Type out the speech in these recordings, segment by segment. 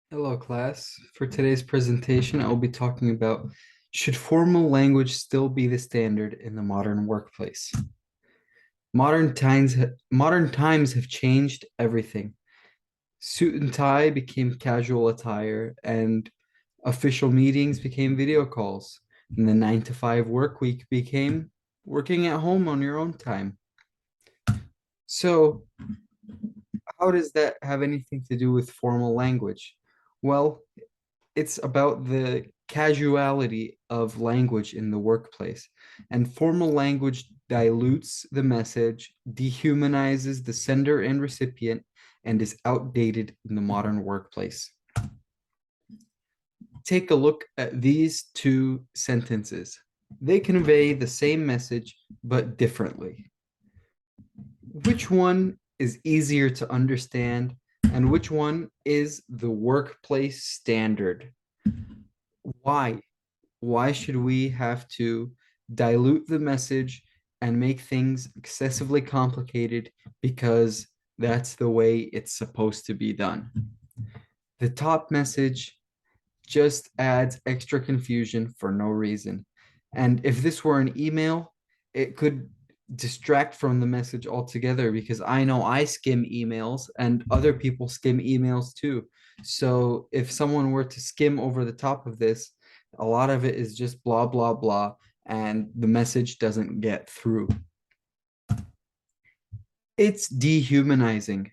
Hello, class. For today's presentation, I will be talking about should formal language still be the standard in the modern workplace? Modern times have changed everything. Suit and tie became casual attire, and official meetings became video calls. And the 9 to 5 work week became working at home on your own time. So, how does that have anything to do with formal language? Well, it's about the casuality of language in the workplace. And formal language dilutes the message, dehumanizes the sender and recipient, and is outdated in the modern workplace. Take a look at these two sentences. They convey the same message, but differently. Which one is easier to understand, and which one is the workplace standard? Why? Why should we have to dilute the message and make things excessively complicated because that's the way it's supposed to be done? The top message just adds extra confusion for no reason. And if this were an email, it could distract from the message altogether because I know I skim emails and other people skim emails too. So if someone were to skim over the top of this, a lot of it is just blah, blah, blah, and the message doesn't get through. It's dehumanizing.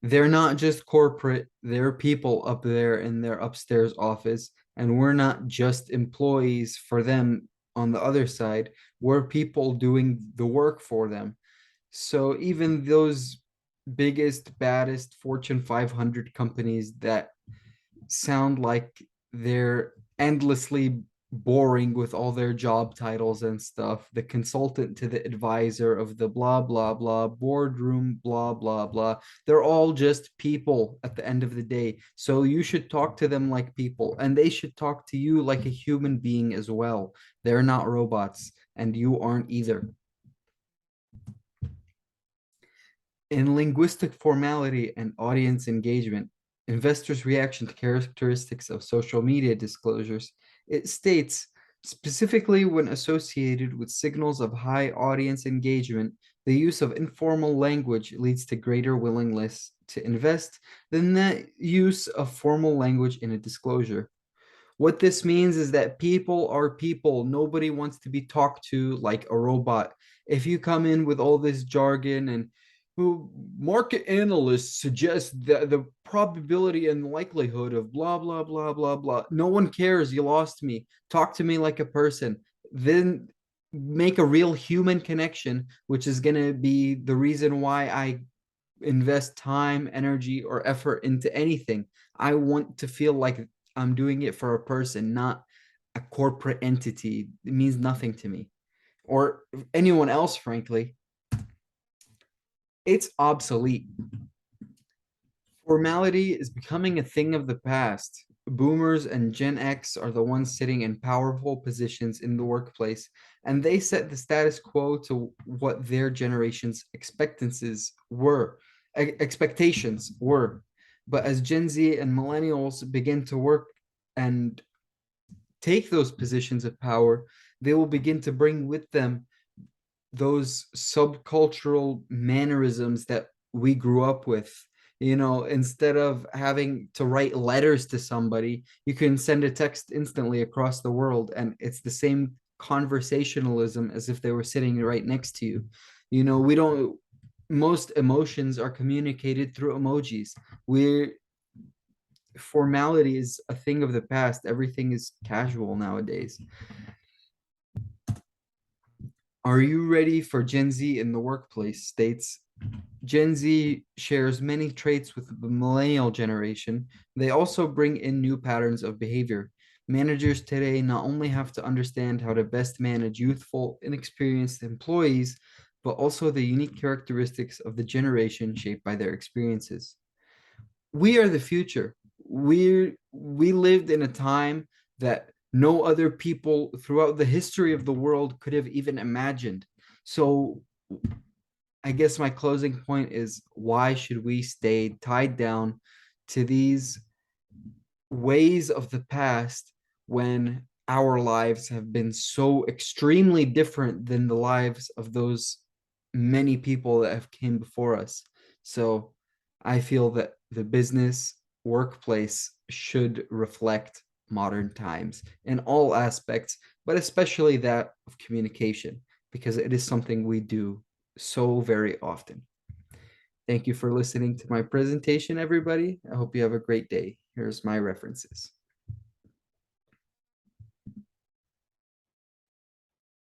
They're not just corporate, they're people up there in their upstairs office, and we're not just employees for them on the other side. We're people doing the work for them. So even those biggest, baddest Fortune 500 companies that sound like they're endlessly boring with all their job titles and stuff. The consultant to the advisor of the blah, blah, blah, boardroom, blah, blah, blah. They're all just people at the end of the day. So you should talk to them like people, and they should talk to you like a human being as well. They're not robots, and you aren't either. In linguistic formality and audience engagement, investors' reaction to characteristics of social media disclosures, it states specifically when associated with signals of high audience engagement, the use of informal language leads to greater willingness to invest than the use of formal language in a disclosure. What this means is that people are people. Nobody wants to be talked to like a robot. If you come in with all this jargon and who market analysts suggest that the probability and likelihood of blah blah blah blah blah, no one cares. You lost me. Talk to me like a person. Then make a real human connection, which is going to be the reason why I invest time, energy, or effort into anything. I want to feel like I'm doing it for a person, not a corporate entity. It means nothing to me or anyone else, frankly. It's obsolete. Formality is becoming a thing of the past. Boomers and Gen X are the ones sitting in powerful positions in the workplace, and they set the status quo to what their generation's expectations were. But as Gen Z and millennials begin to work and take those positions of power, they will begin to bring with them those subcultural mannerisms that we grew up with. You know, instead of having to write letters to somebody, you can send a text instantly across the world, and it's the same conversationalism as if they were sitting right next to you. You know, we don't, most emotions are communicated through emojis. We're Formality is a thing of the past. Everything is casual nowadays. Are you ready for Gen Z in the workplace? States Gen Z shares many traits with the millennial generation. They also bring in new patterns of behavior. Managers today not only have to understand how to best manage youthful, inexperienced employees, but also the unique characteristics of the generation shaped by their experiences. We are the future. We lived in a time that no other people throughout the history of the world could have even imagined. So I guess my closing point is, why should we stay tied down to these ways of the past when our lives have been so extremely different than the lives of those many people that have came before us. So I feel that the business workplace should reflect modern times in all aspects, but especially that of communication, because it is something we do so very often. Thank you for listening to my presentation, everybody. I hope you have a great day. Here's my references.